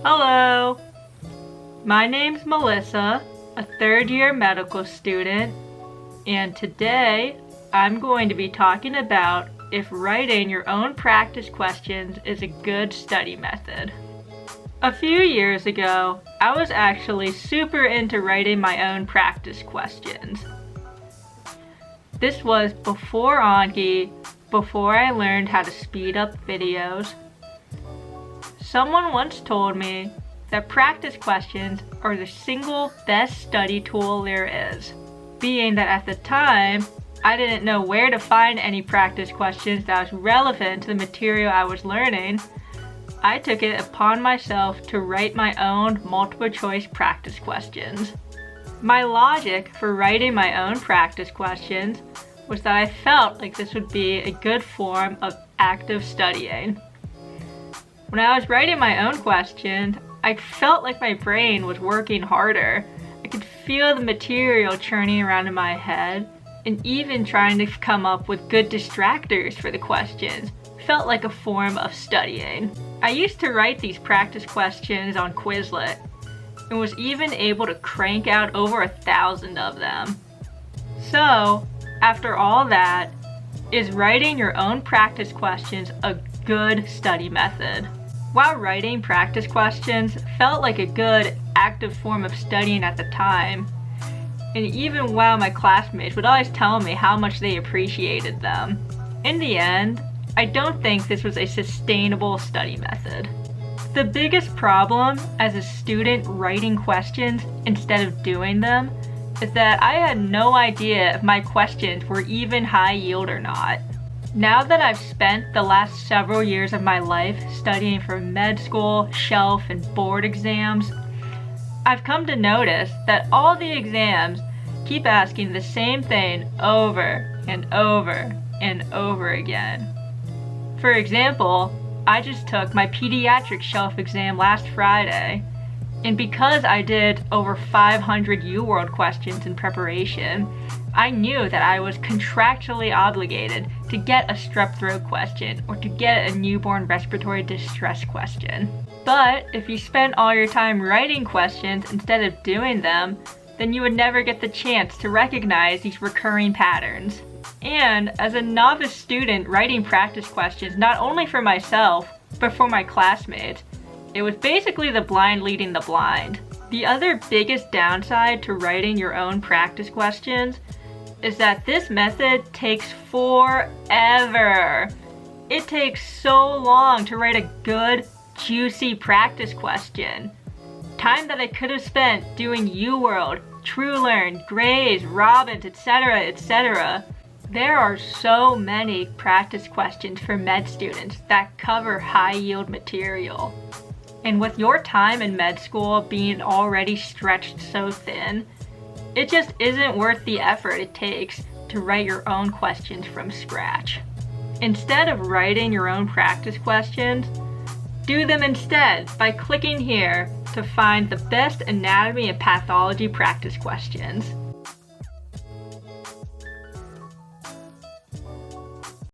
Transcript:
Hello, my name's Melissa, a third-year medical student, and today I'm going to be talking about if writing your own practice questions is a good study method. A few years ago, I was actually super into writing my own practice questions. This was before Anki, before I learned how to speed up videos. Someone once told me that practice questions are the single best study tool there is. Being that at the time, I didn't know where to find any practice questions that was relevant to the material I was learning, I took it upon myself to write my own multiple choice practice questions. My logic for writing my own practice questions was that I felt like this would be a good form of active studying. When I was writing my own questions, I felt like my brain was working harder. I could feel the material churning around in my head, and even trying to come up with good distractors for the questions felt like a form of studying. I used to write these practice questions on Quizlet, and was even able to crank out over 1,000 of them. So, after all that, is writing your own practice questions a good study method? While writing practice questions felt like a good active form of studying at the time, and even while my classmates would always tell me how much they appreciated them, in the end, I don't think this was a sustainable study method. The biggest problem as a student writing questions instead of doing them is that I had no idea if my questions were even high yield or not. Now that I've spent the last several years of my life studying for med school, shelf, and board exams, I've come to notice that all the exams keep asking the same thing over and over and over again. For example, I just took my pediatric shelf exam last Friday, and because I did over 500 UWorld questions in preparation, I knew that I was contractually obligated to get a strep throat question or to get a newborn respiratory distress question. But if you spent all your time writing questions instead of doing them, then you would never get the chance to recognize these recurring patterns. And as a novice student writing practice questions not only for myself, but for my classmates, it was basically the blind leading the blind. The other biggest downside to writing your own practice questions is that this method takes forever. It takes so long to write a good, juicy practice question. Time that I could have spent doing UWorld, TrueLearn, Grays, Robbins, etc., etc. There are so many practice questions for med students that cover high-yield material. And with your time in med school being already stretched so thin, it just isn't worth the effort it takes to write your own questions from scratch. Instead of writing your own practice questions, do them instead by clicking here to find the best anatomy and pathology practice questions.